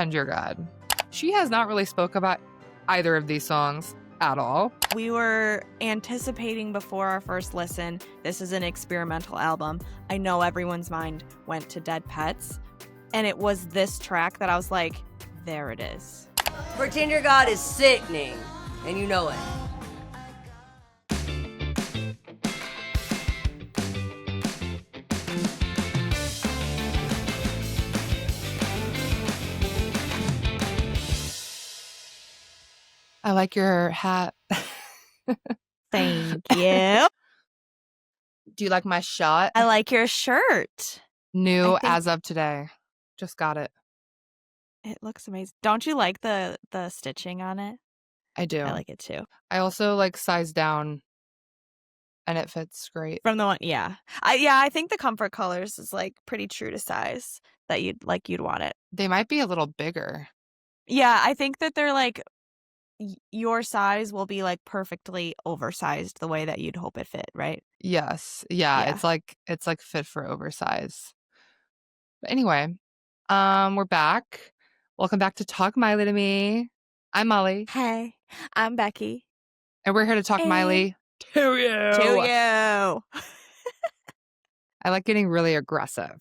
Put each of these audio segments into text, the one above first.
And your God. She has not really spoke about either of these songs at all. We were anticipating before our first listen, this is an experimental album. I know everyone's mind went to Dead Pets, and it was this track that I was like, there it is. Pretend Your God is sickening, and you know it. I like your hat. Thank you. Do you like my shot? I like your shirt. New as of today. Just got it. It looks amazing. Don't you like the stitching on it? I do. I like it too. I also like size down, and it fits great. From the one, yeah. I think the comfort colors is like pretty true to size that you'd want it. They might be a little bigger. Yeah, I think that they're like your size will be like perfectly oversized the way that you'd hope it fit, right? Yes. Yeah. It's like fit for oversize. But anyway, we're back. Welcome back to Talk Miley to Me. I'm Molly. Hey, I'm Becky. And we're here to talk Miley to you. To you. I like getting really aggressive.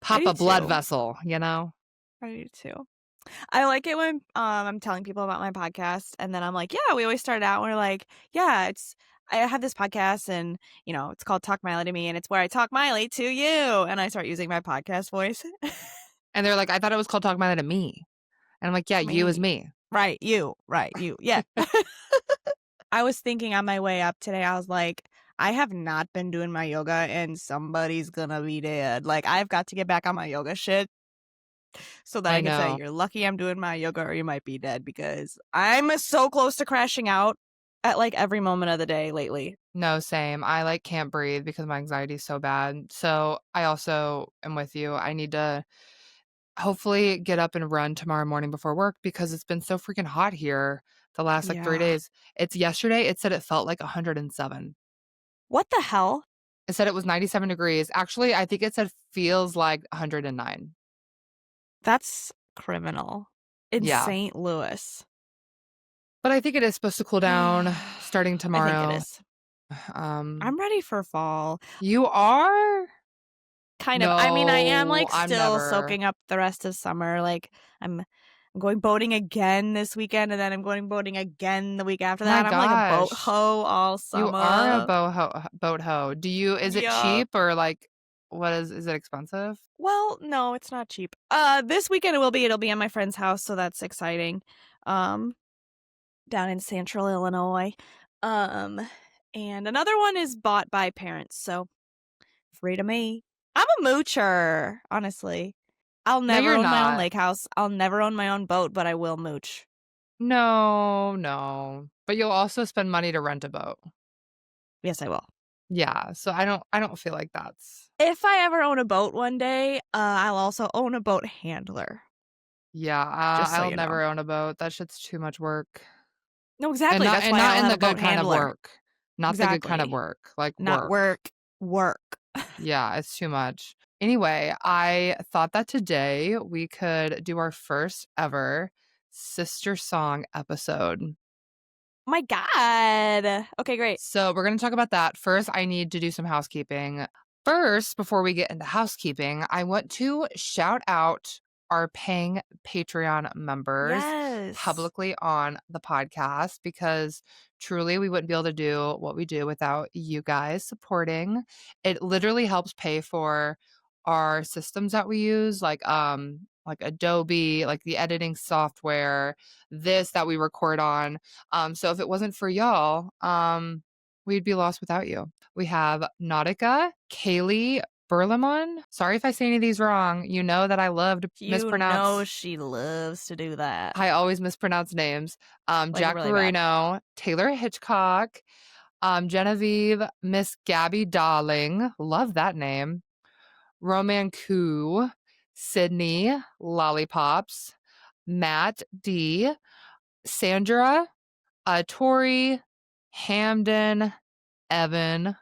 Pop a blood vessel, you know? I do too. I like it when I'm telling people about my podcast, and then I'm like, yeah, we always start out and we're like, yeah, I have this podcast, and it's called Talk Miley to Me, and it's where I talk Miley to you, and I start using my podcast voice. And they're like, I thought it was called Talk Miley to Me. And I'm like, yeah, you is me. Right, you. Yeah. I was thinking on my way up today, I was like, I have not been doing my yoga, and somebody's gonna be dead. Like, I've got to get back on my yoga shit so that I can say, you're lucky I'm doing my yoga or you might be dead, because I'm so close to crashing out at like every moment of the day lately. No, same. I can't breathe because my anxiety is so bad. So I also am with you. I need to hopefully get up and run tomorrow morning before work because it's been so freaking hot here the last 3 days. It's yesterday. It said it felt like 107. What the hell? It said it was 97 degrees. Actually, I think it said feels like 109. That's criminal in St. Louis. But I think it is supposed to cool down starting tomorrow. I think it is. I'm ready for fall. You are? Kind of. I mean, I am like still soaking up the rest of summer. Like I'm going boating again this weekend, and then I'm going boating again the week after that. I'm like a boat hoe all summer. You are a boat hoe. Is it cheap or like what is it expensive? Well, no, it's not cheap. This weekend it'll be at my friend's house, so that's exciting. Down in Central Illinois. And another one is bought by parents, so free to me. I'm a moocher, honestly. I'll never own my own lake house. I'll never own my own boat, but I will mooch. No. But you'll also spend money to rent a boat. Yes, I will. Yeah, so I don't feel like that's... If I ever own a boat one day, I'll also own a boat handler. Yeah, I'll never own a boat. That shit's too much work. No, exactly. That's why not in the good kind of work. Not the good kind of work. Like not work. Yeah, it's too much. Anyway, I thought that today we could do our first ever sister song episode. My God. Okay, great. So we're going to talk about that. First, I need to do some housekeeping. First, before we get into housekeeping, I want to shout out our paying Patreon members publicly on the podcast, because truly we wouldn't be able to do what we do without you guys supporting. It literally helps pay for our systems that we use, like Adobe, like the editing software, this that we record on. So if it wasn't for y'all, we'd be lost without you. We have Nautica, Kaylee Berlimon. Sorry if I say any of these wrong. You know that I love to mispronounce. You know she loves to do that. I always mispronounce names. Jack really Marino, Taylor Hitchcock, Genevieve, Miss Gabby Darling. Love that name. Roman Koo, Sydney, Lollipops, Matt D, Sandra, Tori, Hamden, Evan,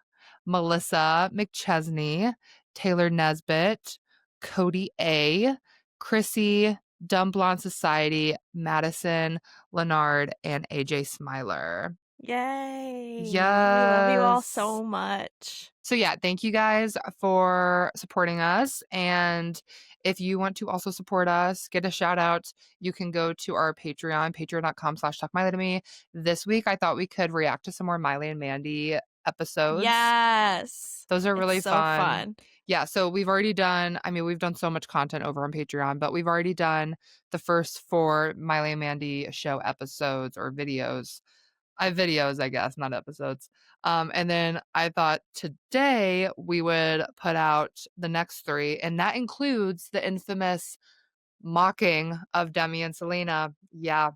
Melissa McChesney, Taylor Nesbitt, Cody A, Chrissy, Dumb Blonde Society, Madison, Leonard, and AJ Smiler. Yay. Yes. We love you all so much. So yeah, thank you guys for supporting us. And if you want to also support us, get a shout out, you can go to our Patreon, patreon.com/talkmileytome. This week, I thought we could react to some more Miley and Mandy episodes. Yes. Those are really so fun. Yeah, so we've already done, we've done so much content over on Patreon, but we've already done the first 4 Miley and Mandy show episodes or videos. Videos, I guess, not episodes. And then I thought today we would put out the next 3, and that includes the infamous mocking of Demi and Selena. Yeah.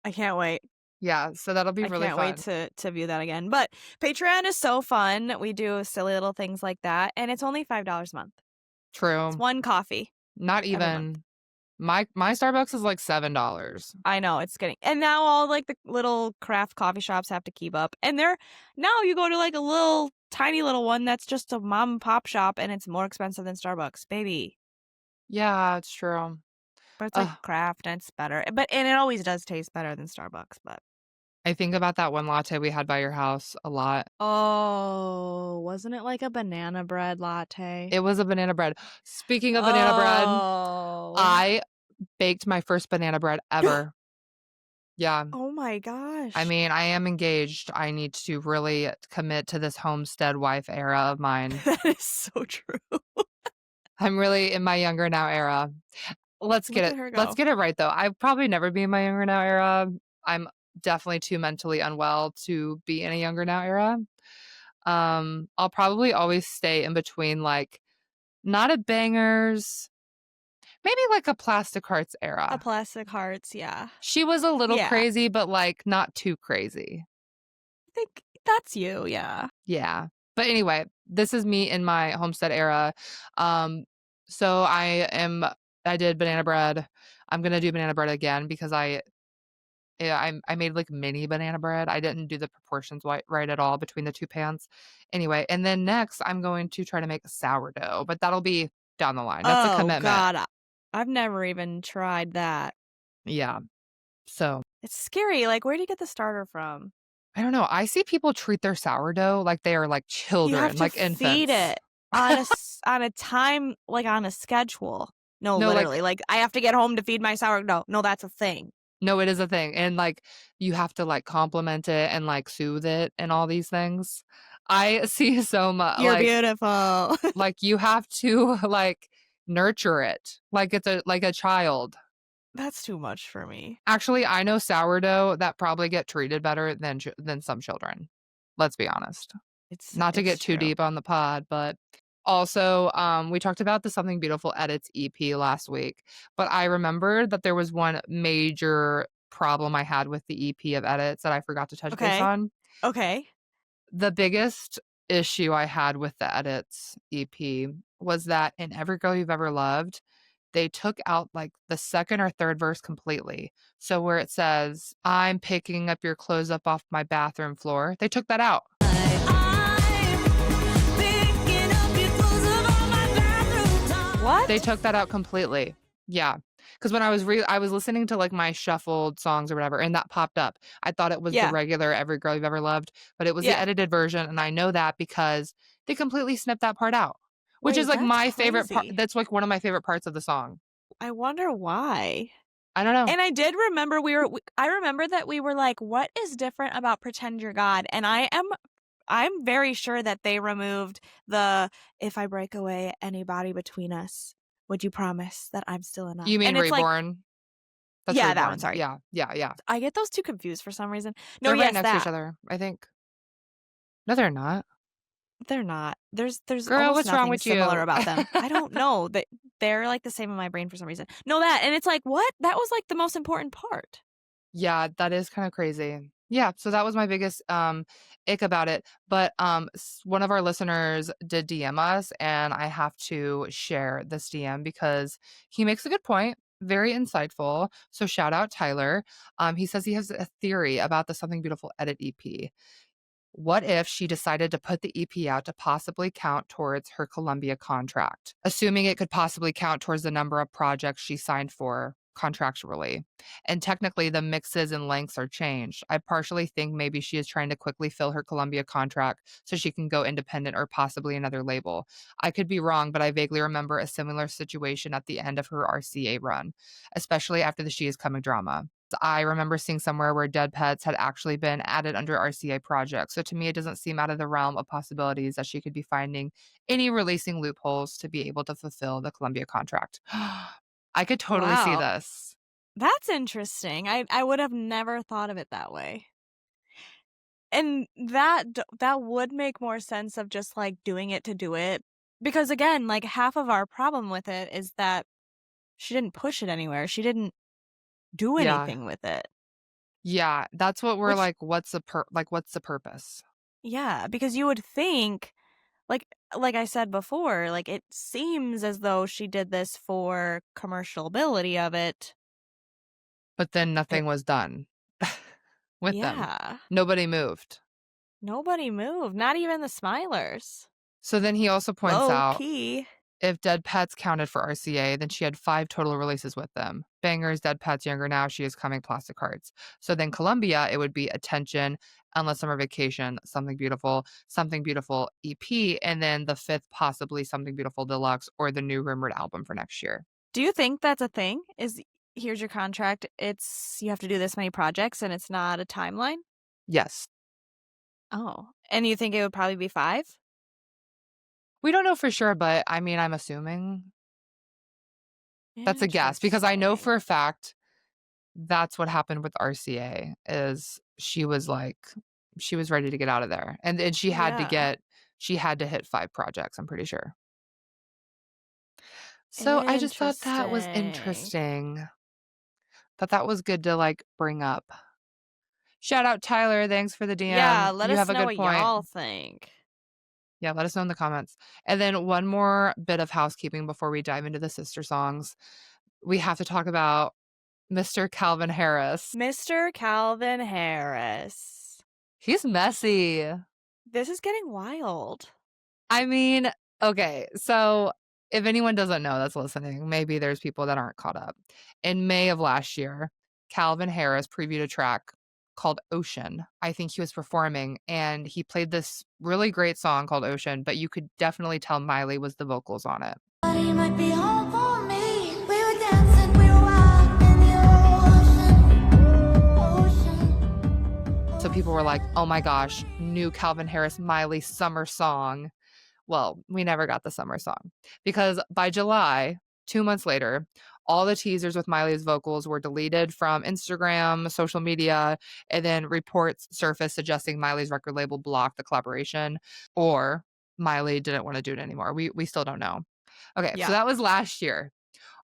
I can't wait. Yeah, so that'll be really fun. I can't wait to view that again. But Patreon is so fun. We do silly little things like that, and it's only $5 a month. True. It's 1 coffee. Not even. My Starbucks is like $7. I know, it's getting, and now all like the little craft coffee shops have to keep up. And now you go to like a little tiny little one that's just a mom and pop shop, and it's more expensive than Starbucks, baby. Yeah, it's true. But it's like craft and it's better. And it always does taste better than Starbucks, but I think about that one latte we had by your house a lot. Oh, wasn't it like a banana bread latte? It was a banana bread. Speaking of banana bread, I baked my first banana bread ever. Yeah. Oh my gosh. I am engaged. I need to really commit to this homestead wife era of mine. That is so true. I'm really in my younger now era. Let's get it right though. I'll probably never be in my younger now era. I'm definitely too mentally unwell to be in a younger now era. I'll probably always stay in between, like, not a bangers, maybe like a Plastic Hearts era. A Plastic Hearts, yeah. She was a little crazy, but like not too crazy. I think that's you, yeah. Yeah. But anyway, this is me in my homestead era. So I did banana bread. I'm gonna do banana bread again because I made like mini banana bread. I didn't do the proportions right at all between the 2 pans. Anyway, and then next I'm going to try to make a sourdough, but that'll be down the line. That's a commitment. Oh God, I've never even tried that. Yeah. So it's scary. Like, where do you get the starter from? I don't know. I see people treat their sourdough like they are like children, you have to like infants. Feed it on a time, like on a schedule. No, literally. Like I have to get home to feed my sourdough. No, that's a thing. No, it is a thing. And like you have to like compliment it and like soothe it and all these things. I see so much. You're beautiful. Like you have to like nurture it like it's a child. That's too much for me. Actually, I know sourdough that probably get treated better than some children. Let's be honest. It's not to get too deep on the pod, but also, we talked about the Something Beautiful Edits EP last week, but I remembered that there was one major problem I had with the EP of edits that I forgot to touch base on. Okay. The biggest issue I had with the edits EP was that in Every Girl You've Ever Loved, they took out like the second or third verse completely. So where it says, I'm picking up your clothes up off my bathroom floor, they took that out. What? They took that out completely. Yeah. Because when I was listening to like my shuffled songs or whatever, and that popped up. I thought it was the regular Every Girl You've Ever Loved, but it was the edited version. And I know that because they completely snipped that part out, which is like my favorite part. That's like one of my favorite parts of the song. I wonder why. I don't know. And I did remember I remember that we were like, what is different about Pretend You're God? And I'm very sure that they removed the, if I break away anybody between us, would you promise that I'm still enough? You mean Reborn? Like, that's Reborn. That one, sorry. Yeah. I get those two confused for some reason. No, they're right next to each other, I think. No, they're not. They're not. There's Girl, what's wrong with similar you? About them. I don't know. They're like the same in my brain for some reason. No, that, and it's like, what? That was like the most important part. Yeah, that is kind of crazy. Yeah, so that was my biggest ick about it. But one of our listeners did DM us, and I have to share this DM because he makes a good point. Very insightful. So shout out Tyler. He says he has a theory about the Something Beautiful edit EP. What if she decided to put the EP out to possibly count towards her Columbia contract, assuming it could possibly count towards the number of projects she signed for contractually? And technically, the mixes and lengths are changed. I partially think maybe she is trying to quickly fill her Columbia contract so she can go independent or possibly another label. I could be wrong, but I vaguely remember a similar situation at the end of her RCA run, especially after the She Is Coming drama. I remember seeing somewhere where Dead Pets had actually been added under RCA projects. So to me, it doesn't seem out of the realm of possibilities that she could be finding any releasing loopholes to be able to fulfill the Columbia contract. I could totally see Wow. this. That's interesting. I would have never thought of it that way. And that would make more sense of just like doing it to do it. Because again, like half of our problem with it is that she didn't push it anywhere. She didn't do Yeah. anything with it. Yeah, that's what we're like, what's the purpose? Yeah, because you would think, like I said before, like it seems as though she did this for commercial ability of it. But then nothing was done with them. Yeah. Nobody moved. Nobody moved, not even the Smilers. So then he also points Low out, key. if Dead Pets counted for RCA, then she had 5 total releases with them. Bangers, Dead Pets, Younger Now, She Is Coming, Plastic Hearts. So then Columbia, it would be Attention, Endless Summer Vacation, Something Beautiful EP, and then the 5th possibly Something Beautiful Deluxe or the new rumored album for next year. Do you think that's a thing? Is here's your contract, it's you have to do this many projects and it's not a timeline? Yes. Oh, and you think it would probably be 5? We don't know for sure, but I mean, I'm assuming that's a guess because I know for a fact that's what happened with RCA is she was ready to get out of there. And she had to hit 5 projects, I'm pretty sure. So I just thought that was interesting. That was good to like bring up. Shout out Tyler, thanks for the DM. Yeah, let you us have know a what good point. y'all think. Yeah, let us know in the comments. And then one more bit of housekeeping before we dive into the sister songs. We have to talk about Mr. Calvin Harris. Mr. Calvin Harris. He's messy. This is getting wild. I mean, okay, so if anyone doesn't know that's listening, maybe there's people that aren't caught up. In May of last year, Calvin Harris previewed a track called Ocean. I think he was performing and he played this really great song called Ocean, but you could definitely tell Miley was the vocals on it. So people were like, oh my gosh, new Calvin Harris Miley summer song. Well, we never got the summer song because by July, 2 months later, all the teasers with Miley's vocals were deleted from Instagram, social media, and then reports surfaced suggesting Miley's record label blocked the collaboration or Miley didn't want to do it anymore. We still don't know. Okay, so that was last year.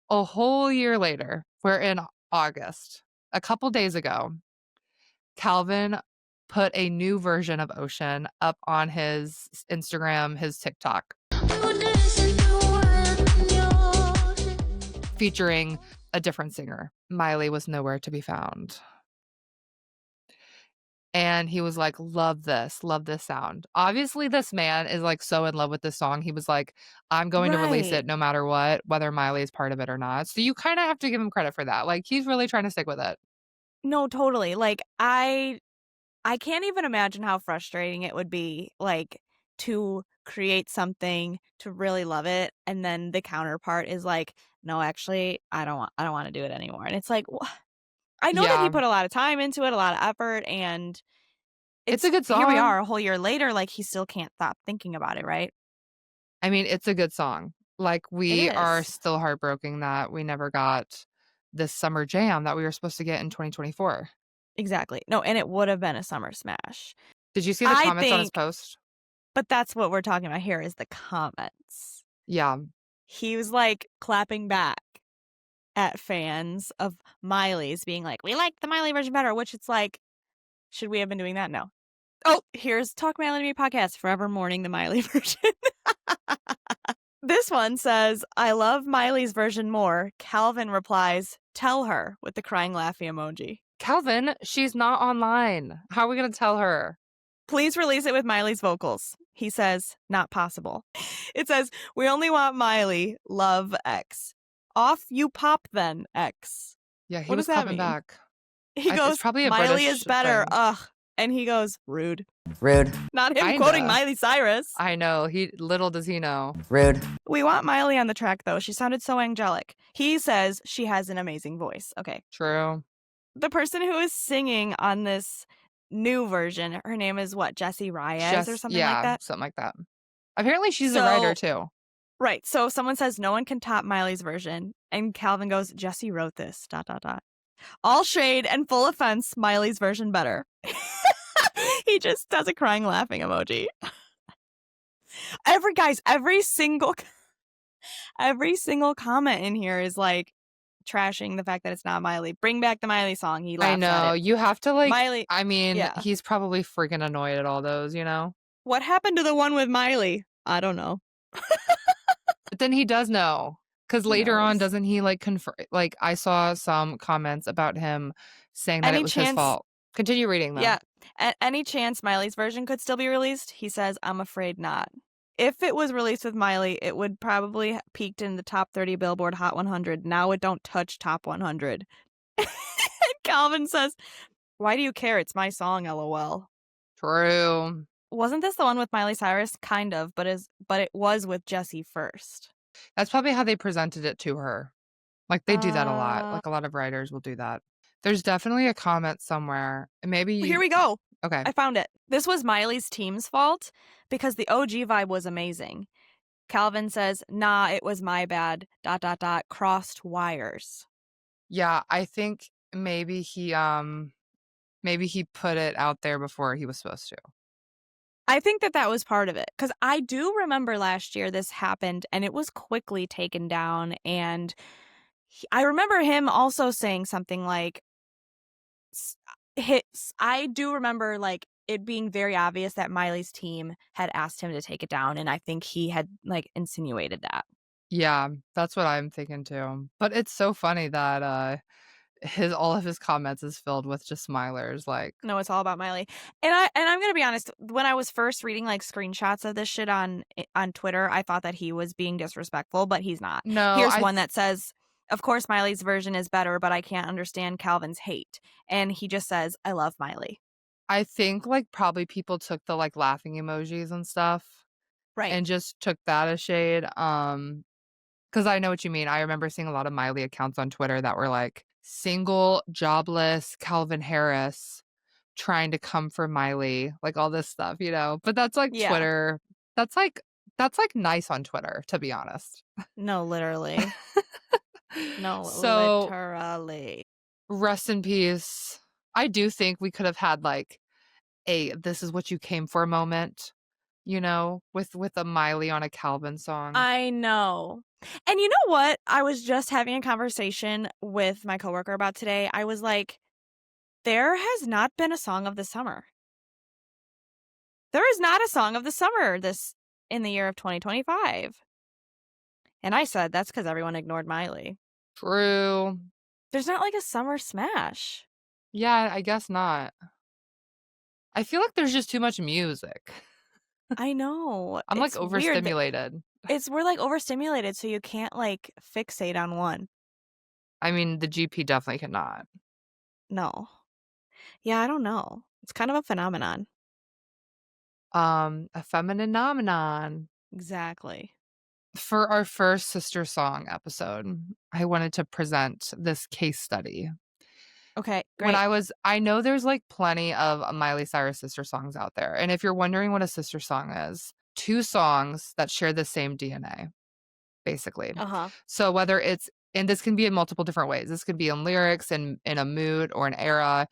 A whole year later, we're in August. A couple days ago, Calvin put a new version of Ocean up on his Instagram, his TikTok, featuring a different singer. Miley was nowhere to be found. And he was like, love this sound. Obviously, this man is like so in love with this song. He was like, I'm going to release it no matter what, whether Miley is part of it or not. So you kind of have to give him credit for that. Like, he's really trying to stick with it. No, totally. Like, I can't even imagine how frustrating it would be, like, to create something, to really love it, and then the counterpart is like, no, actually, I don't want to do it anymore. And it's like, I know that he put a lot of time into it, a lot of effort, and it's a good song. Here we are a whole year later, like, he still can't stop thinking about it, right? I mean, it's a good song. Like, we are still heartbroken that we never got this summer jam that we were supposed to get in 2024. Exactly. No, and it would have been a summer smash. Did you see the comments on his post? But that's what we're talking about here is the comments. Yeah. He was like clapping back at fans of Miley's being like, we like the Miley version better, which it's like, should we have been doing that? No. Oh, here's Talk Miley to Me podcast, forever mourning the Miley version. This one says, I love Miley's version more. Calvin replies, tell her, with the crying laughy emoji. Calvin, she's not online. How are we going to tell her? Please release it with Miley's vocals. He says, not possible. It says, we only want Miley, love X. Off you pop then, X. Yeah, he What was does that popping mean? back. He goes, it's probably a Miley British is better, thing. ugh. And he goes, rude. Rude. Not him Kinda. quoting Miley Cyrus. I know. Little does he know. Rude. We want Miley on the track, though. She sounded so angelic. He says she has an amazing voice. Okay. True. The person who is singing on this new version, her name is what? Jessie Reyes or something like that? Something like that. Apparently she's a writer too. Right. So someone says no one can top Miley's version. And Calvin goes, Jessie wrote this, ... All shade and full offense, Miley's version better. He just does a crying laughing emoji. Every single comment in here is like trashing the fact that it's not Miley. Bring back the Miley song. He laughs I know. at it. You have to Miley. I mean, yeah. He's probably freaking annoyed at all those, you know? What happened to the one with Miley? I don't know. But then he does know. Because later on, doesn't he confirm? I saw some comments about him saying that it was his fault. Continue reading though. Yeah. Any chance Miley's version could still be released? He says, I'm afraid not. If it was released with Miley, it would probably peaked in the top 30 Billboard Hot 100. Now it don't touch top 100. And Calvin says, why do you care? It's my song, LOL. True. Wasn't this the one with Miley Cyrus? Kind of, but it was with Jessie first. That's probably how they presented it to her. They do that a lot. A lot of writers will do that. There's definitely a comment somewhere. Maybe Here we go. Okay. I found it. This was Miley's team's fault because the OG vibe was amazing. Calvin says, nah, it was my bad, ... crossed wires. Yeah, I think maybe he put it out there before he was supposed to. I think that was part of it because I do remember last year this happened and it was quickly taken down. And I remember him also saying something like, I do remember it being very obvious that Miley's team had asked him to take it down. And I think he had insinuated that. Yeah, that's what I'm thinking too. But it's so funny that all of his comments is filled with just smilers. No, it's all about Miley. And I'm gonna be honest, when I was first reading screenshots of this shit on Twitter, I thought that he was being disrespectful, but he's not. No, here's one that says, of course Miley's version is better, but I can't understand Calvin's hate. And he just says, I love Miley. I think probably people took the laughing emojis and stuff, right, and just took that as shade. Because I know what you mean. I remember seeing a lot of Miley accounts on Twitter that were single, jobless Calvin Harris trying to come for Miley, all this stuff, you know. But that's yeah. Twitter. That's nice on Twitter, to be honest. No, literally. No, so, literally. Rest in peace. I do think we could have had a "this is what you came for" moment, you know, with a Miley on a Calvin song. I know. And you know what? I was just having a conversation with my coworker about today. I was like, there has not been a song of the summer. There is not a song of the summer in the year of 2025. And I said, that's because everyone ignored Miley. True. There's not a summer smash. Yeah, I guess not. I feel like there's just too much music. I know. I'm overstimulated. We're overstimulated, so you can't fixate on one. I mean, the GP definitely cannot. No. Yeah, I don't know. It's kind of a phenomenon. A feminine phenomenon. Exactly. For our first sister song episode, I wanted to present this case study. Okay, great. I know there's plenty of Miley Cyrus sister songs out there. And if you're wondering what a sister song is, two songs that share the same DNA, basically. So whether it's, and this can be in multiple different ways. This could be in lyrics and in a mood or an era.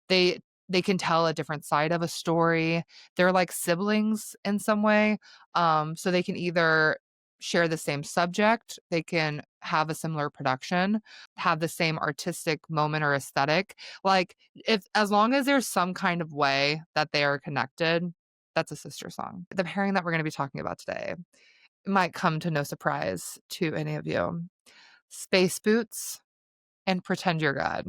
They can tell a different side of a story. They're like siblings in some way. So they can either share the same subject, they can have a similar production, have the same artistic moment or aesthetic. As long as there's some kind of way that they are connected, that's a sister song. The pairing that we're going to be talking about today might come to no surprise to any of you. Space Bootz and Pretend You're God.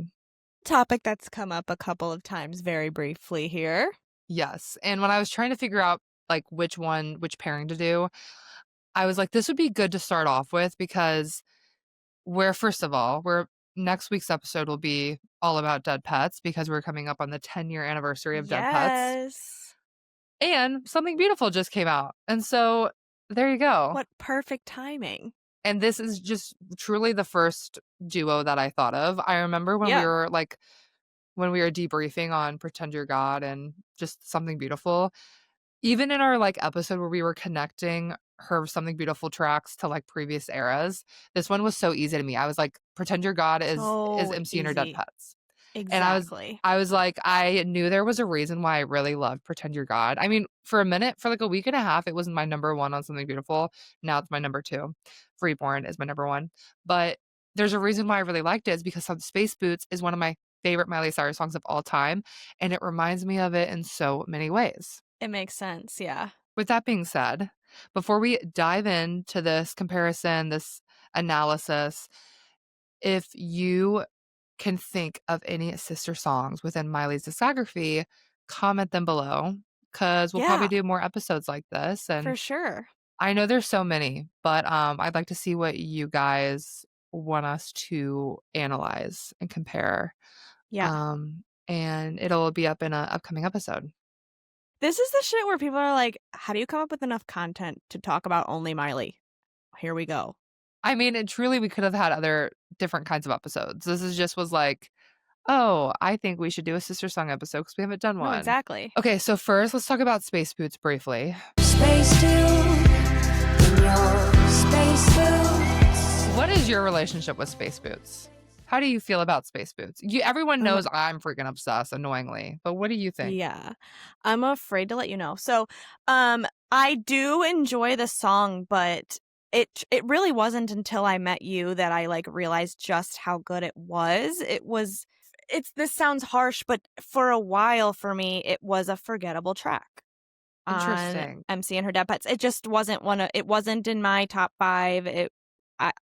Topic that's come up a couple of times very briefly here. Yes. And when I was trying to figure out like which pairing to do, I was like, this would be good to start off with because first of all, next week's episode will be all about dead pets because we're coming up on the 10-year anniversary of dead pets. Yes. And Something Beautiful just came out. And so there you go. What perfect timing. And this is just truly the first duo that I thought of. I remember when we were debriefing on Pretend You're God and just Something Beautiful, even in our like episode where we were connecting her Something Beautiful tracks to like previous eras, this one was so easy to me. I was like, Pretend Your God is MC and her dead pets. Exactly. And I was like, I knew there was a reason why I really loved Pretend You're God. I mean, for a minute, for like a week and a half, it was my number one on Something Beautiful. Now it's my number two. Freeborn is my number one. But there's a reason why I really liked it is because Space Boots is one of my favorite Miley Cyrus songs of all time. And it reminds me of it in so many ways. It makes sense. Yeah. With that being said, before we dive into this comparison, this analysis, if you can think of any sister songs within Miley's discography, comment them below because we'll probably do more episodes like this. And for sure. I know there's so many, but I'd like to see what you guys want us to analyze and compare. Yeah. And it'll be up in an upcoming episode. This is the shit where people are like, how do you come up with enough content to talk about only Miley? Here we go. I mean, truly, we could have had other different kinds of episodes. This was like, oh, I think we should do a sister song episode because we haven't done one. No, exactly. Okay, so first, let's talk about Space Boots briefly. Space Dude, in your Space Boots. What is your relationship with Space Boots? How do you feel about Space Boots? Everyone knows I'm freaking obsessed, annoyingly. But what do you think? Yeah, I'm afraid to let you know. So, I do enjoy the song, but it really wasn't until I met you that I like realized just how good it was. This sounds harsh, but for a while for me, it was a forgettable track. Interesting. On MC and her dead pets. It just wasn't it wasn't in my top 5.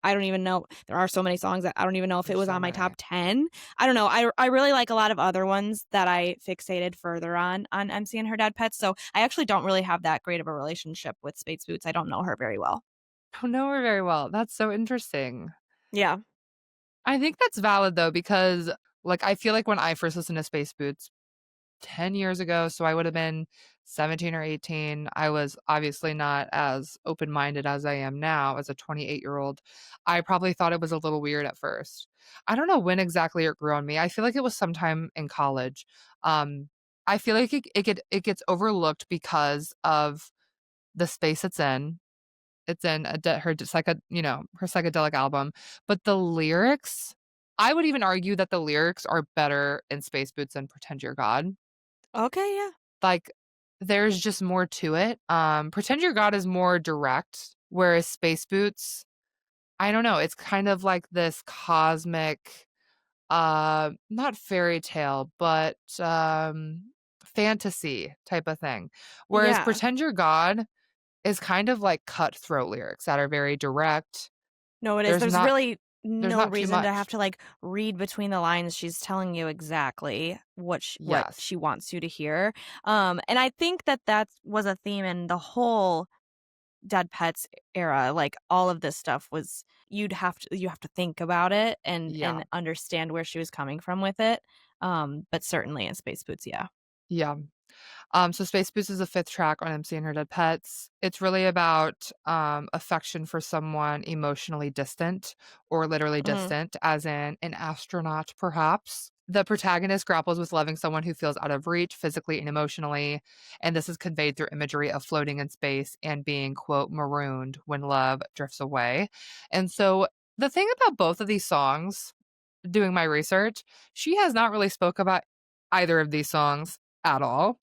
I don't even know. There are so many songs that I don't even know if it was on my top 10. I don't know. I really like a lot of other ones that I fixated further on MC and her dead pets. So I actually don't really have that great of a relationship with Space Boots. I don't know her very well. I don't know her very well. That's so interesting. Yeah. I think that's valid though, because like I feel like when I first listened to Space Boots 10 years ago, so I would have been 17 or 18. I was obviously not as open-minded as I am now as a 28-year-old. I probably thought it was a little weird at first. I don't know when exactly it grew on me. I feel like it was sometime in college. I feel like it gets overlooked because of the space it's in. It's in her psychedelic album, but the lyrics, I would even argue that the lyrics are better in Space Boots than Pretend You're God. Okay, yeah. Like, there's just more to it. Pretend You're God is more direct, whereas Space Boots, I don't know, it's kind of like this cosmic, not fairy tale, but fantasy type of thing. Whereas Pretend You're God is kind of like cutthroat lyrics that are very direct. No, it is. There's really no reason to have to like read between the lines. She's telling you exactly what she wants you to hear. And I think that was a theme in the whole Dead Pets era. Like all of this stuff was you have to think about it and understand where she was coming from with it. But certainly in Space Boots, yeah. Yeah. So Space Boots is the 5th track on MC and Her Dead Pets. It's really about affection for someone emotionally distant or literally distant, as in an astronaut, perhaps. The protagonist grapples with loving someone who feels out of reach physically and emotionally, and this is conveyed through imagery of floating in space and being, quote, marooned when love drifts away. And so the thing about both of these songs, doing my research, she has not really spoke about either of these songs at all.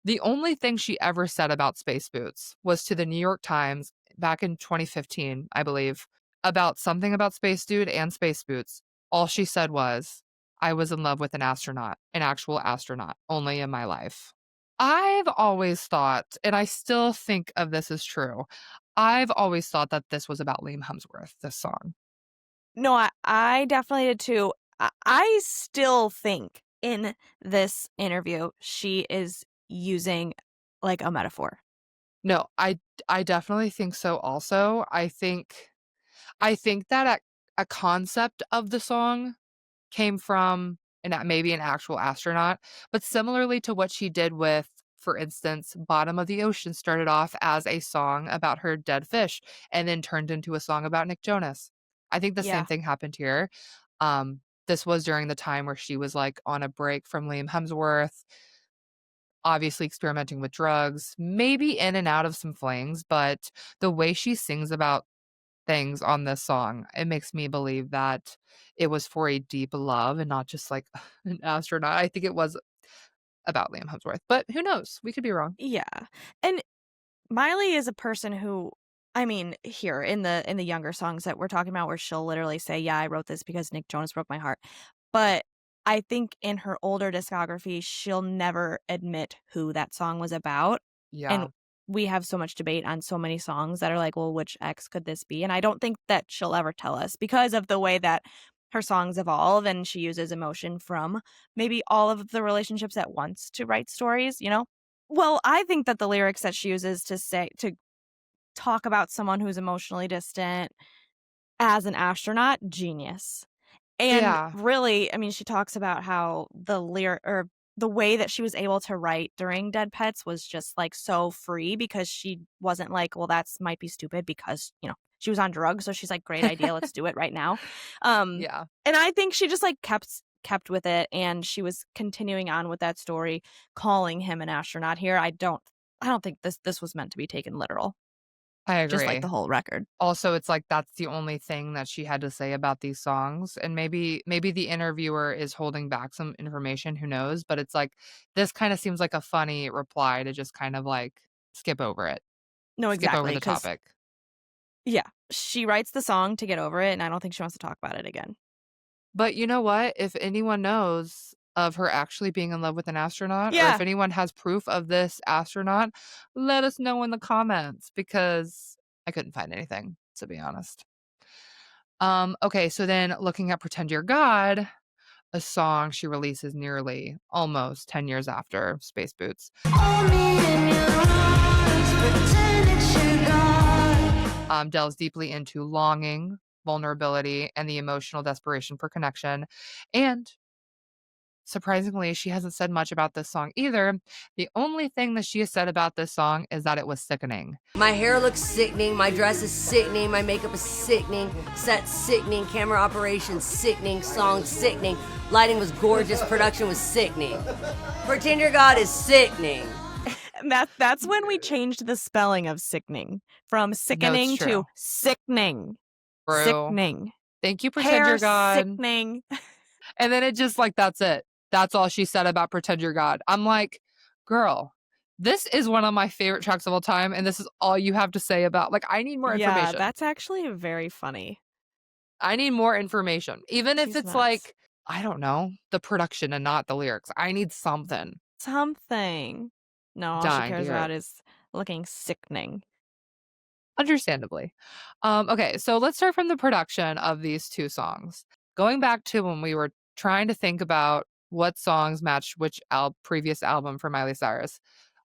The only thing she ever said about Space Boots was to the New York Times back in 2015, I believe, about something about Space Dude and Space Boots. All she said was, I was in love with an actual astronaut, only in my life. I've always thought, and I still think of this as true, I've always thought that this was about Liam Hemsworth, this song. No, I definitely did too. I still think in this interview, she is using like a metaphor. No, I definitely think so also. I think that a concept of the song came from maybe an actual astronaut, but similarly to what she did with, for instance, Bottom of the Ocean started off as a song about her dead fish and then turned into a song about Nick Jonas. I think the same thing happened here. This was during the time where she was like on a break from Liam Hemsworth, obviously experimenting with drugs, maybe in and out of some flings, but the way she sings about things on this song, it makes me believe that it was for a deep love and not just like an astronaut. I think it was about Liam Hemsworth, but who knows? We could be wrong. Yeah. And Miley is a person who, I mean, here in the younger songs that we're talking about where she'll literally say, yeah, I wrote this because Nick Jonas broke my heart. But I think in her older discography, she'll never admit who that song was about. Yeah. And we have so much debate on so many songs that are like, well, which ex could this be? And I don't think that she'll ever tell us because of the way that her songs evolve and she uses emotion from maybe all of the relationships at once to write stories, you know? Well, I think that the lyrics that she uses to talk about someone who's emotionally distant as an astronaut, genius. And really, I mean, she talks about how the way that she was able to write during Dead Pets was just like so free because she wasn't like, well, that's might be stupid because, you know, she was on drugs. So she's like, great idea. Let's do it right now. Yeah. And I think she just like kept with it. And she was continuing on with that story, calling him an astronaut here. I don't think this was meant to be taken literal. I agree. Just like the whole record. Also, it's like that's the only thing that she had to say about these songs. And maybe the interviewer is holding back some information, who knows? But it's like this kind of seems like a funny reply to just kind of like skip over it. No, skip exactly. over the topic. Yeah. She writes the song to get over it, and I don't think she wants to talk about it again. But you know what? If anyone knows of her actually being in love with an astronaut, or if anyone has proof of this astronaut, let us know in the comments because I couldn't find anything, to be honest. Okay, so then looking at Pretend You're God, a song she releases nearly almost 10 years after Space Boots. Delves deeply into longing, vulnerability, and the emotional desperation for connection. And surprisingly, she hasn't said much about this song either. The only thing that she has said about this song is that it was sickening. My hair looks sickening, my dress is sickening, my makeup is sickening, set sickening, camera operation sickening, song sickening, lighting was gorgeous, production was sickening. Pretend Your God is sickening. That's when we changed the spelling of sickening from sickening to sickening. True. Sickening. Thank you, Pretend You're God. Sickening. And then it just like, that's it. That's all she said about Pretend You're God. I'm like, girl, this is one of my favorite tracks of all time. And this is all you have to say about, like, I need more information. Yeah, that's actually very funny. I need more information. Even if it's nuts. Like, I don't know, the production and not the lyrics. I need something. Something. No, all she cares about is looking sickening. Understandably. Okay, so let's start from the production of these two songs. Going back to when we were trying to think about what songs matched which previous album for Miley Cyrus.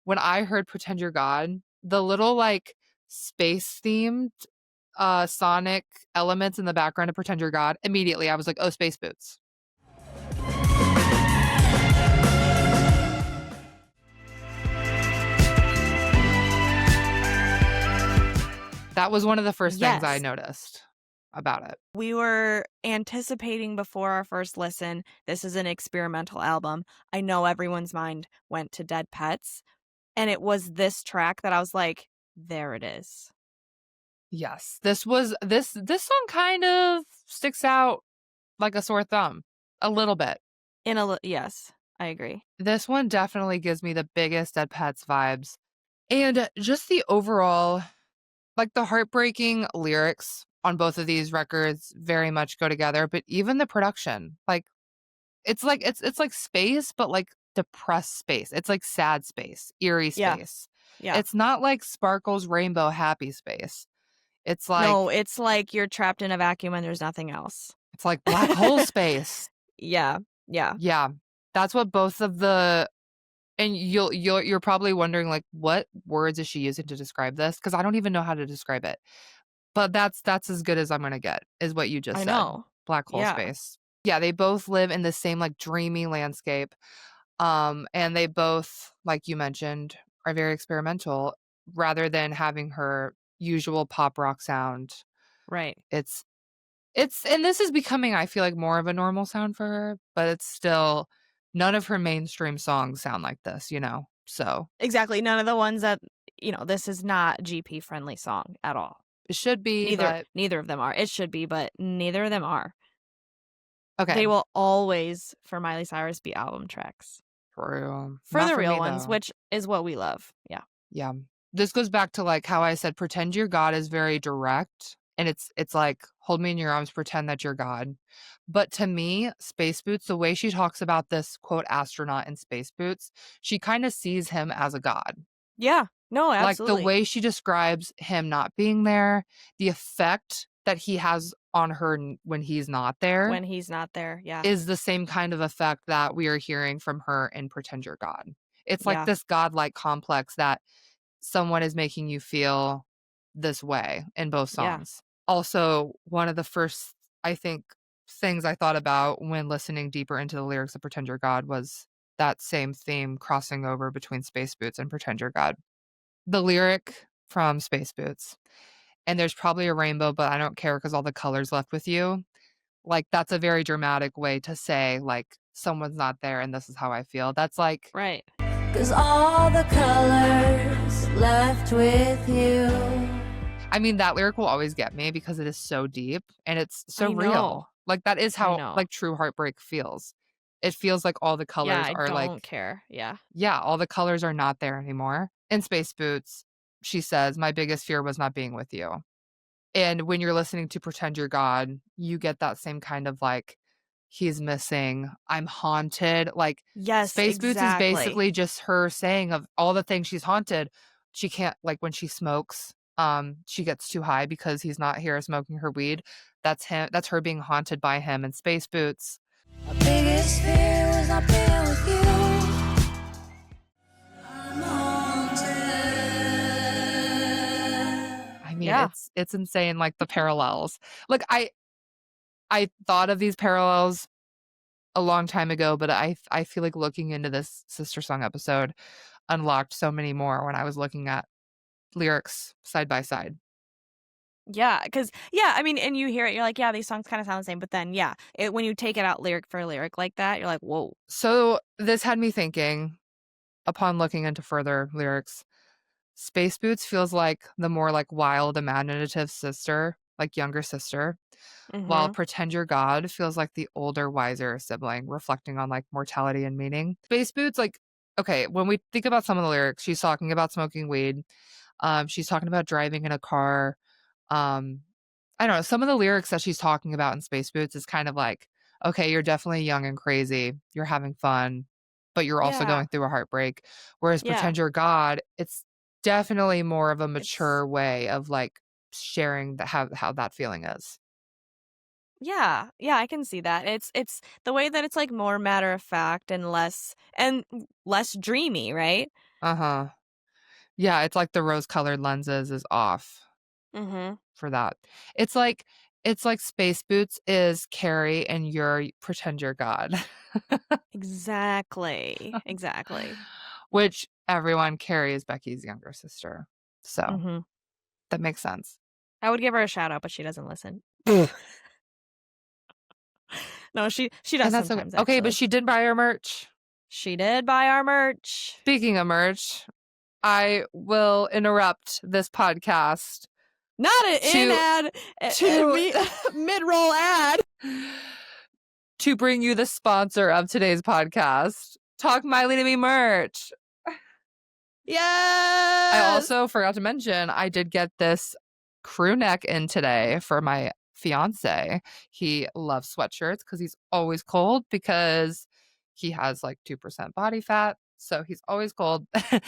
When I heard Pretend You're God, the little like space-themed sonic elements in the background of Pretend You're God, immediately I was like, oh, Space Boots. That was one of the first things I noticed about it. We were anticipating before our first listen, this is an experimental album. I know everyone's mind went to Dead Pets, and it was this track that I was like, there it is. Yes, this song kind of sticks out like a sore thumb a little bit. Yes, I agree. This one definitely gives me the biggest Dead Pets vibes, and just the overall, like the heartbreaking lyrics on both of these records very much go together, but even the production, like it's like space, but like depressed space. It's like sad space, eerie space. Yeah. It's not like Sparkle's rainbow happy space. It's like, no, it's like you're trapped in a vacuum and there's nothing else. It's like black hole space. Yeah. That's what both of the And you're probably wondering, like, what words is she using to describe this? Because I don't even know how to describe it. But that's as good as I'm gonna get, is what you just I said. know. Black hole Yeah. space. Yeah, they both live in the same, like, dreamy landscape. And they both, like you mentioned, are very experimental rather than having her usual pop rock sound. Right. It's and this is becoming, I feel like, more of a normal sound for her, but it's still none of her mainstream songs sound like this, So Exactly. None of the ones that, this is not GP friendly song at all. it should be, but Neither of them are. It should be, but neither of them are. okay. They will always, for Miley Cyrus, be album tracks. For For the real me, ones, though. which is what we love. Yeah. Yeah. This goes back to, like, how I said pretend you're God is very direct, and it's like, hold me in your arms, pretend that you're God. But to me, Space Boots, the way she talks about this, quote, astronaut in Space Boots, she kinda sees him as a god. Yeah. No, Like, the absolutely. way she describes him not being there, the effect that he has on her when he's not there When he's not there, yeah. is the same kind of effect that we are hearing from her in Pretend You're God. It's like Yeah. this godlike complex that someone is making you feel this way in both Yeah. songs. Also, one of the first, I think, things I thought about when listening deeper into the lyrics of Pretend You're God was that same theme crossing over between Space Boots and Pretend You're God. The lyric from Space Boots, and there's probably a rainbow, but I don't care because all the colors left with you. Like, that's a very dramatic way to say, like, someone's not there and this is how I feel. That's like, Right. 'Cause all the colors left with you. I mean, that lyric will always get me because it is so deep and it's so I know. real. Like, that is I how, know. like, true heartbreak feels. It feels like all the Yeah, colors I are like, don't care. Yeah. all the colors are not there anymore. In Space Boots, she says, "My biggest fear was not being with you." And when you're listening to Pretend You're God, you get that same kind of, like, he's missing, I'm haunted. Like, Yes, Space Boots is exactly. basically just her saying of all the things she's haunted. She can't, like, when she smokes, she gets too high because he's not here smoking her weed. That's her being haunted by him in Space Boots. My biggest fear was not being with you. I'm haunted. I mean, Yeah. it's insane, like, the parallels. Like, I thought of these parallels a long time ago, but I feel like looking into this Sister Song episode unlocked so many more when I was looking at lyrics side by side. Yeah, because I mean, and you hear it, you're like, yeah, these songs kind of sound the same, but then when you take it out lyric for lyric like that, you're like, whoa. So this had me thinking, upon looking into further lyrics, Space Boots feels like the more, like, wild, imaginative sister, like younger sister, while Mm-hmm. Pretend You're God feels like the older, wiser sibling, reflecting on, like, mortality and meaning. Space Boots, like, okay, when we think about some of the lyrics, she's talking about smoking weed. She's talking about driving in a car. Um, I don't know, some of the lyrics that she's talking about in Space Boots is kind of like, okay, you're definitely young and crazy. You're having fun, but you're also Yeah. going through a heartbreak. Whereas Yeah. Pretend You're God, it's definitely more of a mature It's way of, like, sharing how that feeling is. yeah, I can see that. It's the way that it's like more matter of fact and less dreamy, right? Uh-huh. Yeah, it's like the rose-colored lenses is off Mm-hmm. for that. It's like Space Boots is Carrie and you're Pretend You're God. Exactly. Exactly. Which everyone, Carrie is Becky's younger sister. So Mm-hmm. that makes sense. I would give her a shout out, but she doesn't listen. No, she does And that's okay. sometimes. Okay, but Actually, she did buy our merch. she did buy our merch. Speaking of merch, I will interrupt this podcast Not an in ad, to mid-roll ad. to bring you the sponsor of today's podcast, Talk Miley to Me merch. Yes. I also forgot to mention I did get this crew neck in today for my fiance. He loves sweatshirts because he's always cold because he has like 2% body fat. So he's always cold. Must be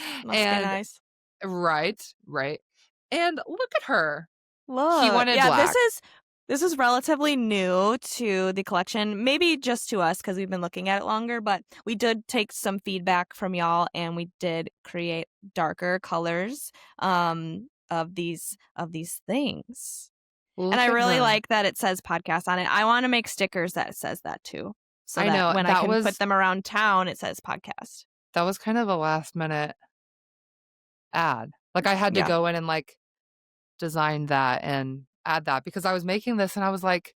nice. Right. And look at her. Look. He wanted yeah, black. This is relatively new to the collection, maybe just to us because we've been looking at it longer, but we did take some feedback from y'all and we did create darker colors of these things. Look and I at really her. like that it says podcast on it. I want to make stickers that says that too. So I that know, when that I can was- put them around town, it says podcast. That was kind of a last minute ad. Like I had to Yeah. go in and like design that and add that because I was making this and I was like,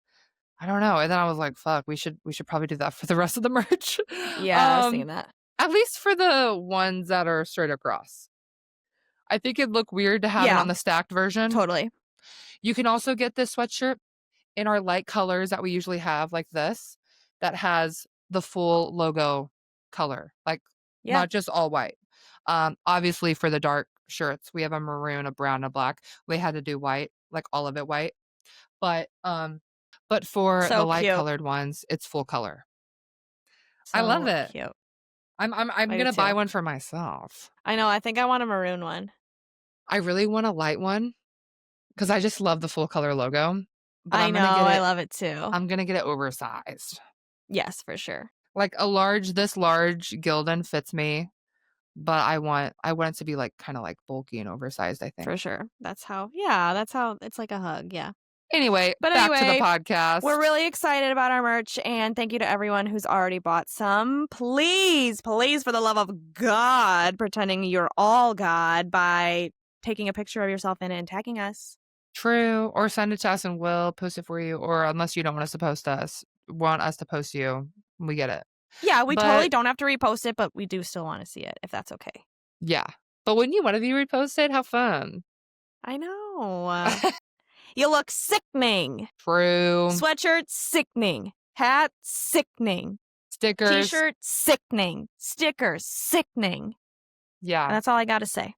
I don't know. And then I was like, fuck, we should probably do that for the rest of the merch. Yeah, I was thinking that. At least for the ones that are straight across. I think it'd look weird to have it Yeah. on the stacked version. Totally. You can also get this sweatshirt in our light colors that we usually have, like this, that has the full logo color, like Yeah. not just all white. Obviously for the dark shirts, we have a maroon, a brown, a black. We had to do white, like all of it white. But for So the light cute. colored ones, it's full color. So I love it. Cute. I'm I do gonna buy too. one for myself. I know. I think I want a maroon one. I really want a light one because I just love the full color logo. But I know. I love it too. I'm gonna get it oversized. Yes, for sure. Like this large Gildan fits me, but I want it to be like kind of like bulky and oversized, I think. For sure. That's how it's like a hug. Yeah. Anyway, But back to anyway, the podcast. We're really excited about our merch, and thank you to everyone who's already bought some. Please, please, for the love of God, pretending you're all God by taking a picture of yourself in it and tagging us. True. Or send it to us and we'll post it for you. Or unless you don't want us to post you, we get it. Yeah, we totally don't have to repost it, but we do still want to see it, if that's okay. Yeah. But wouldn't you want to be reposted? How fun. I know. You look sickening. True. Sweatshirt, sickening. Hat, sickening. Stickers. T-shirt, sickening. Stickers, sickening. Yeah. And that's all I got to say.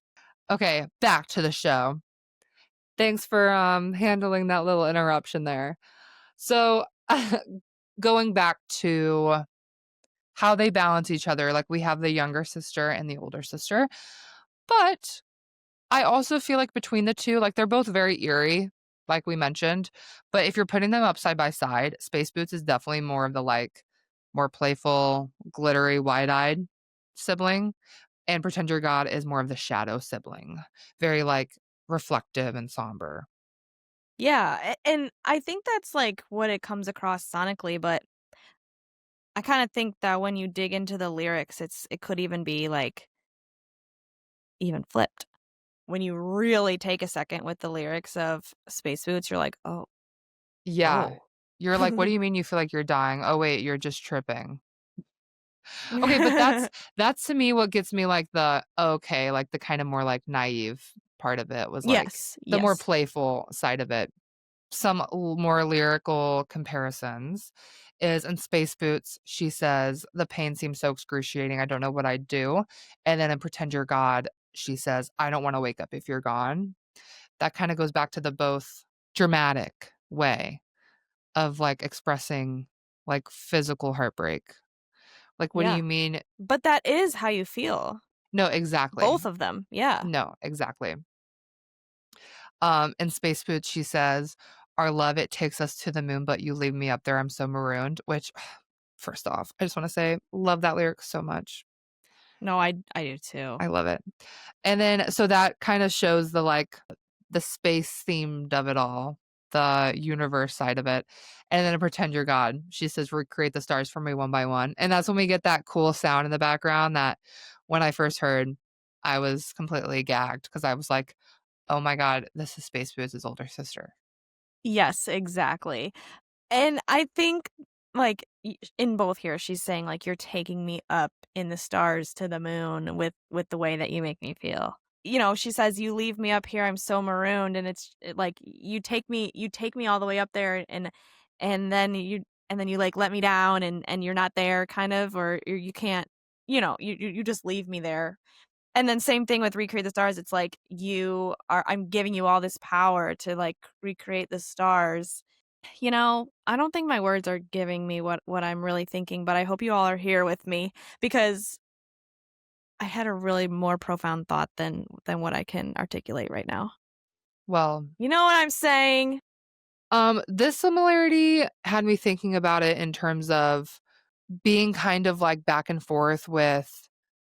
Okay, back to the show. Thanks for handling that little interruption there. So going back to how they balance each other, like we have the younger sister and the older sister. But I also feel like between the two, like they're both very eerie, like we mentioned. But if you're putting them up side by side, Space Bootz is definitely more of the like more playful, glittery, wide-eyed sibling. And Pretend You're God is more of the shadow sibling. Very like reflective and somber. Yeah, and I think that's like what it comes across sonically, but I kind of think that when you dig into the lyrics, it could even be like even flipped. When you really take a second with the lyrics of Space Bootz, you're like, oh. Yeah. Oh. You're like, what do you mean you feel like you're dying? Oh, wait, you're just tripping. Okay, but that's to me what gets me like the like the kind of more like naive part of it was like the more playful side of it. Some more lyrical comparisons is in Space Bootz, she says, the pain seems so excruciating, I don't know what I'd do. And then in Pretend You're God, she says, I don't want to wake up if you're gone. That kind of goes back to the both dramatic way of like expressing like physical heartbreak. Like, what do you mean? But that is how you feel. No, exactly. Both of them. Yeah. No, exactly. In Space Bootz, she says, our love, it takes us to the moon, but you leave me up there. I'm so marooned, which first off, I just want to say, love that lyric so much. No, I do too. I love it. And then, so that kind of shows the like the space themed of it all, the universe side of it. And then in Pretend You're God, she says, recreate the stars for me one by one. And that's when we get that cool sound in the background that when I first heard, I was completely gagged because I was like, oh my God, this is Space Bootz' older sister. Yes, exactly. And I think like in both here, she's saying like, you're taking me up in the stars to the moon with the way that you make me feel. You know, she says, you leave me up here, I'm so marooned, and it's like you take me all the way up there and then you like let me down and you're not there kind of, or you can't, you know, you just leave me there. And then same thing with Recreate the Stars. It's like I'm giving you all this power to like recreate the stars. You know, I don't think my words are giving me what I'm really thinking, but I hope you all are here with me because I had a really more profound thought than what I can articulate right now. Well, you know what I'm saying? This similarity had me thinking about it in terms of being kind of like back and forth with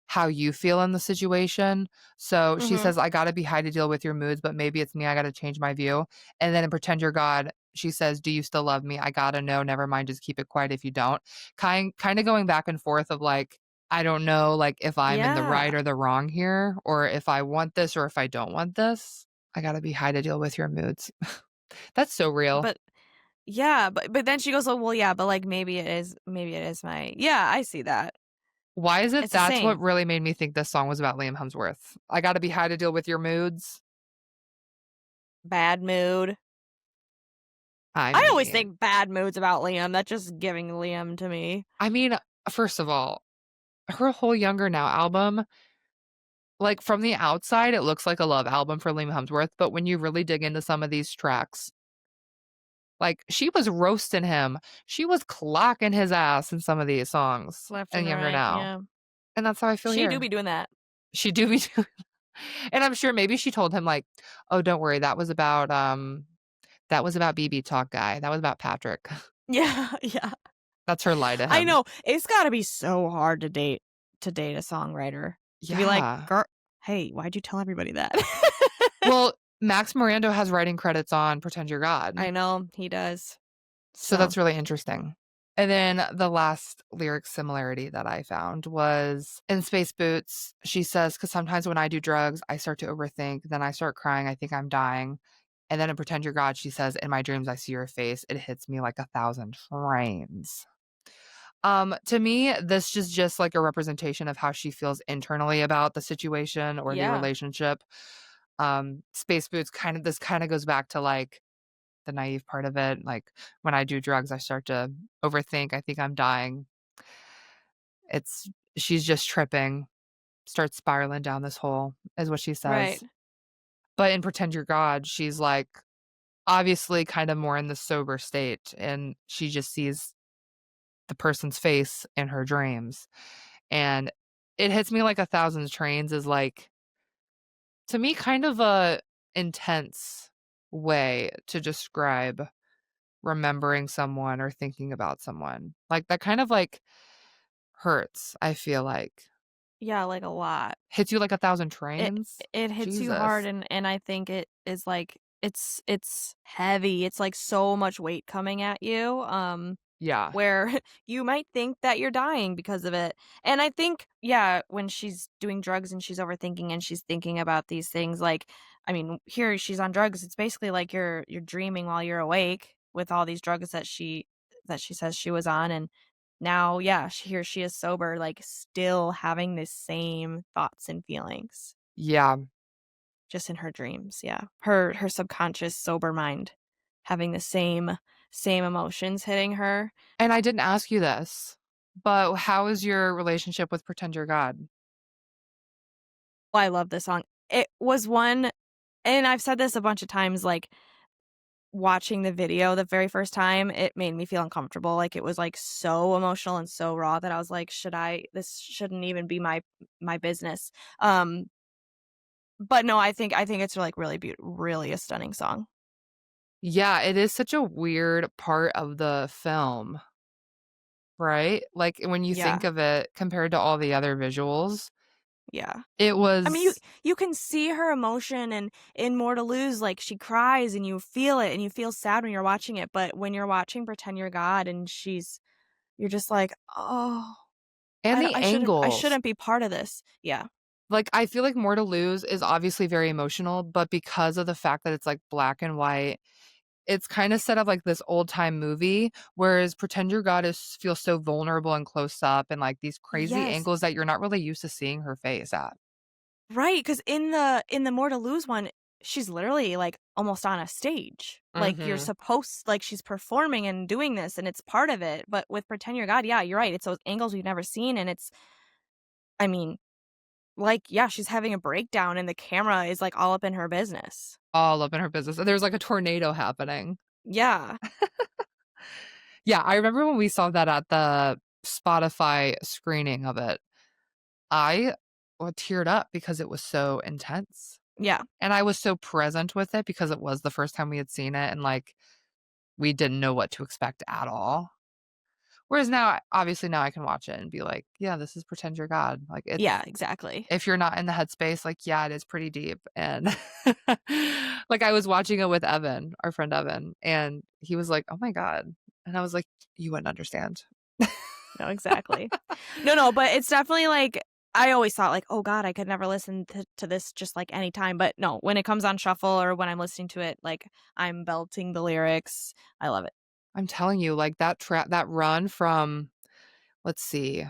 how you feel in the situation. So she Mhm. says, I gotta be high to deal with your moods, but maybe it's me. I gotta change my view. And then in Pretend You're God, she says, do you still love me? I gotta know. Never mind. Just keep it quiet if you don't. Kind of going back and forth of like, I don't know, like if I'm in the right Yeah. or the wrong here, or if I want this or if I don't want this. I gotta be high to deal with your moods. That's so real. But yeah, but then she goes, "Oh, well, yeah, but, like, maybe it is my." Yeah, I see that. Why is it It's the that's what same. really made me think this song was about Liam Hemsworth? I gotta be high to deal with your moods. Bad mood. I I always mean think bad mood's about Liam. That's just giving Liam to me. I mean, first of all, her whole Younger Now album, like, from the outside, it looks like a love album for Liam Hemsworth, but when you really dig into some of these tracks, like, she was roasting him. She was clocking his ass in some of these songs Left in and Younger right, Now, yeah. and that's how I feel She do here. be doing that. She do be doing and I'm sure maybe she told him, like, "Oh, don't worry, that was about BB Talk Guy. That was about Patrick." Yeah, yeah. That's her lie to I him. know. It's gotta be so hard to date a songwriter. To be like, Yeah. "Girl, hey, why'd you tell everybody that?" Well, Max Morando has writing credits on Pretend You're God. I know, he does. So So that's really interesting. And then the last lyric similarity that I found was in Space Boots. She says, because sometimes when I do drugs, I start to overthink. Then I start crying. I think I'm dying. And then in Pretend You're God, she says, in my dreams, I see your face. It hits me like 1,000 trains. To me, this is just like a representation of how she feels internally about the situation or the yeah, relationship. Space Boots this kind of goes back to like the naive part of it. Like when I do drugs, I start to overthink. I think I'm dying. It's she's just tripping, starts spiraling down this hole, is what she right. says. But in Pretend You're God, she's like obviously kind of more in the sober state, and she just sees the person's face in her dreams. And it hits me like 1,000 trains is like to me kind of a intense way to describe remembering someone or thinking about someone. Like, that kind of, like, hurts, I feel like. Yeah, like, a lot. Hits you like 1,000 It trains? it hits you hard, Jesus. and I think it is, like, it's heavy. It's, like, so much weight coming at you, Yeah. where you might think that you're dying because of it. And I think, yeah, when she's doing drugs and she's overthinking and she's thinking about these things, like, I mean, here she's on drugs. It's basically like you're dreaming while you're awake with all these drugs that she says she was on, and now, yeah, here she is sober, like still having the same thoughts and feelings Yeah. just in her dreams. Yeah, her subconscious sober mind having the same emotions hitting her. And I didn't ask you this, but how is your relationship with Pretend You're God? I love this song. It was one, and I've said this a bunch of times, like, watching the video the very first time, it made me feel uncomfortable, like, it was, like, so emotional and so raw that I was like, "Should I this shouldn't even be my business." But no, I think it's, like, really a stunning song. Yeah, it is such a weird part of the film, right? Like, when you think Yeah, of it compared to all the other visuals, yeah. it I mean, was you can see her emotion, and in More to Lose, like, she cries, and you feel it, and you feel sad when you're watching it, but when you're watching Pretend You're God and you're just like, "Oh." and the I angles. shouldn't be part of this. Yeah. Like, I feel like More to Lose is obviously very emotional, but because of the fact that it's, like, black and white, it's kinda set up like this old-time movie, whereas Pretend Your God is feels so vulnerable and close up and, like, these crazy Yes. angles that you're not really used to seeing her face at. Right, because in the More to Lose one, she's literally, like, almost on a stage. Like, you're Mhm. supposed like, she's performing and doing this, and it's part of it, but with Pretend You're God, yeah, you're right, it's those angles we've never seen, and it's I mean, like, yeah, she's having a breakdown, and the camera is, like, all up in her business. All up in her business, and there's, like, a tornado happening. Yeah. Yeah, I remember when we saw that at the Spotify screening of it, I, teared up because it was so intense, Yeah. and I was so present with it because it was the first time we had seen it, and, like, we didn't know what to expect at all. Whereas now, obviously now I can watch it and be like, yeah, this is Pretend You're God. Like, it's, Yeah, exactly. if you're not in the headspace, like, yeah, it is pretty deep. And like, I was watching it with Evan, our friend Evan, and he was like, oh my God. And I was like, you wouldn't understand. No, exactly. No, but it's definitely like, I always thought like, oh God, I could never listen to this just like anytime. But no, when it comes on shuffle or when I'm listening to it, like I'm belting the lyrics. I love it. I'm telling you, like that run from, let's see,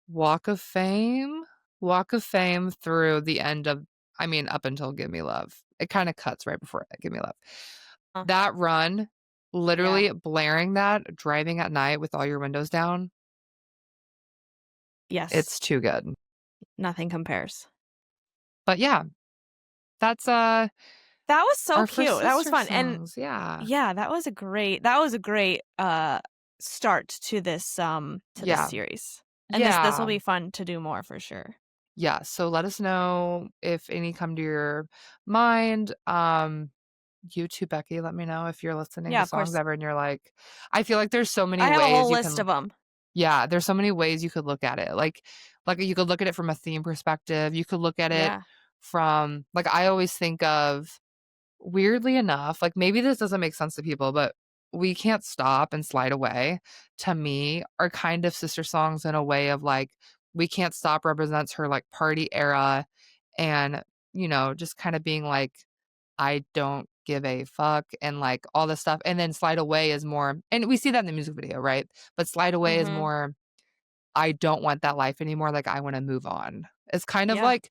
Walk of Fame through the end of, I mean, up until Give Me Love. It kind of cuts right before Give Me Love. That run, literally blaring that, driving at night with all your windows down. Yes. It's too good. Nothing compares. But yeah, that's that was so cute. That was fun. Songs. And yeah, that was a great start to this this series. And this will be fun to do more for sure. Yeah, so let us know if any come to your mind. You too, Becky, let me know if you're listening to songs ever and you're like, I feel like there's so many ways. I have a whole list of them. Yeah, there's so many ways you could look at it. Like you could look at it from a theme perspective. You could look at it from, like, I always think of, weirdly enough, like, maybe this doesn't make sense to people, but We Can't Stop and Slide Away, to me, are kind of sister songs in a way of, like, We Can't Stop represents her, like, party era and, you know, just kind of being like, I don't give a fuck and, like, all this stuff. And then Slide Away is more, and we see that in the music video, right? But Slide Away is more, I don't want that life anymore. Like, I want to move on. It's kind of like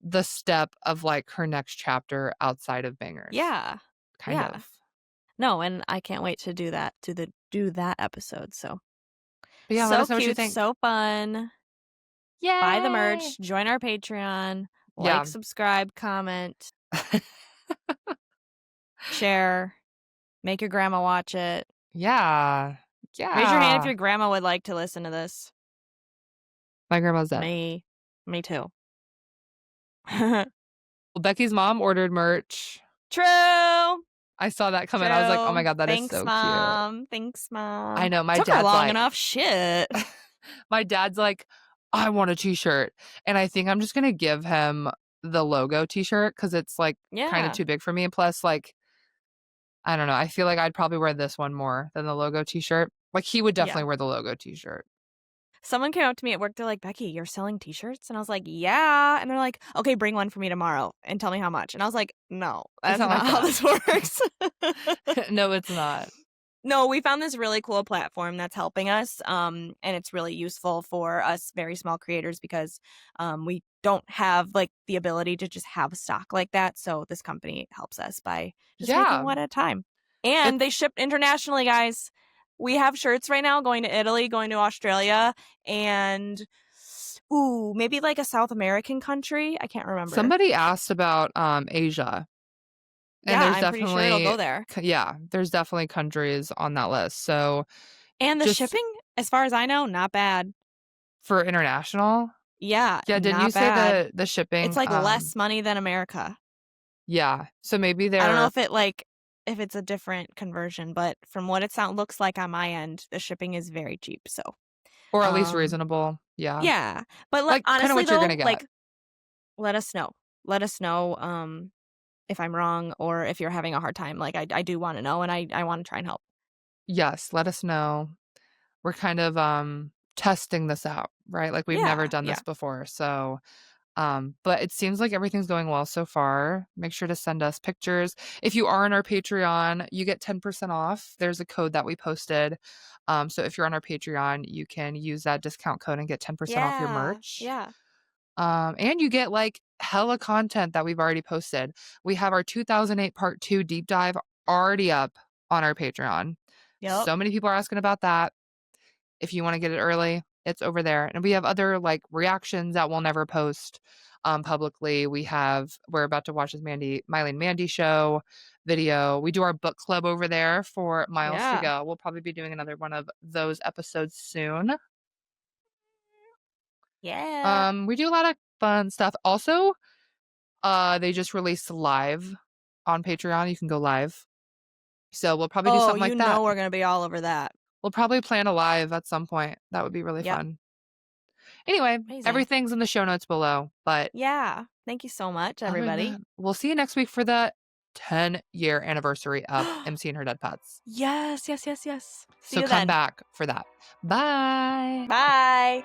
the step of, like, her next chapter outside of Bangers. Yeah. Kind of. No, and I can't wait to do that, do that episode. So, but yeah, let us know what you think. So fun. Yay! Buy the merch, join our Patreon, like, subscribe, comment, share, make your grandma watch it. Yeah. Raise your hand if your grandma would like to listen to this. My grandma's dead. Me too. Well, Becky's mom ordered merch. True. I saw that come in. I was like, oh my God, that is so Mom. cute. Thanks, Mom. I know. My dad's like, long enough. Shit. My dad's like, I want a t-shirt. And I think I'm just going to give him the logo t-shirt because it's like kind of too big for me. And plus, like, I don't know. I feel like I'd probably wear this one more than the logo t-shirt. Like, he would definitely wear the logo t-shirt. Someone came up to me at work. They're like, Becky, you're selling t-shirts? And I was like, yeah. And they're like, okay, bring one for me tomorrow and tell me how much. And I was like, no, that's not how this works. No, it's not. No, we found this really cool platform that's helping us. And it's really useful for us very small creators because we don't have like the ability to just have stock like that. So this company helps us by just making one at a time. And they ship internationally, guys. We have shirts right now going to Italy, going to Australia, and maybe like a South American country. I can't remember. Somebody asked about Asia. And there's I'm pretty sure it'll go there. Yeah, there's definitely countries on that list. So, and the shipping, as far as I know, not bad for international. Yeah, didn't you say the shipping? It's like less money than America. Yeah, so maybe they're. I don't know if it's a different conversion, but from what it looks like on my end, the shipping is very cheap. So, or at least reasonable. Yeah. Yeah, but like honestly, what you're gonna get. Like, let us know. Let us know if I'm wrong or if you're having a hard time. Like, I do want to know, and I want to try and help. Yes, let us know. We're kind of testing this out, right? Like, we've never done this before, so. But it seems like everything's going well so far. Make sure to send us pictures. If you are on our Patreon, you get 10% off. There's a code that we posted. So if you're on our Patreon, you can use that discount code and get 10% off your merch. Yeah. And you get like hella content that we've already posted. We have our 2008 part 2 deep dive already up on our Patreon. Yep. So many people are asking about that. If you want to get it early, it's over there. And we have other like reactions that we'll never post publicly. We're about to watch this Miley and Mandy show video. We do our book club over there for Miles to Go. We'll probably be doing another one of those episodes soon. Yeah. We do a lot of fun stuff. Also, they just released live on Patreon. You can go live. So we'll probably do something like that. Oh, you know we're going to be all over that. We'll probably plan a live at some point. That would be really fun. Anyway, Amazing. Everything's in the show notes below. But yeah, thank you so much, everybody. We'll see you next week for the 10-year anniversary of MC and Her Dead Pets. Yes. See so you come then. back for that. Bye. Bye.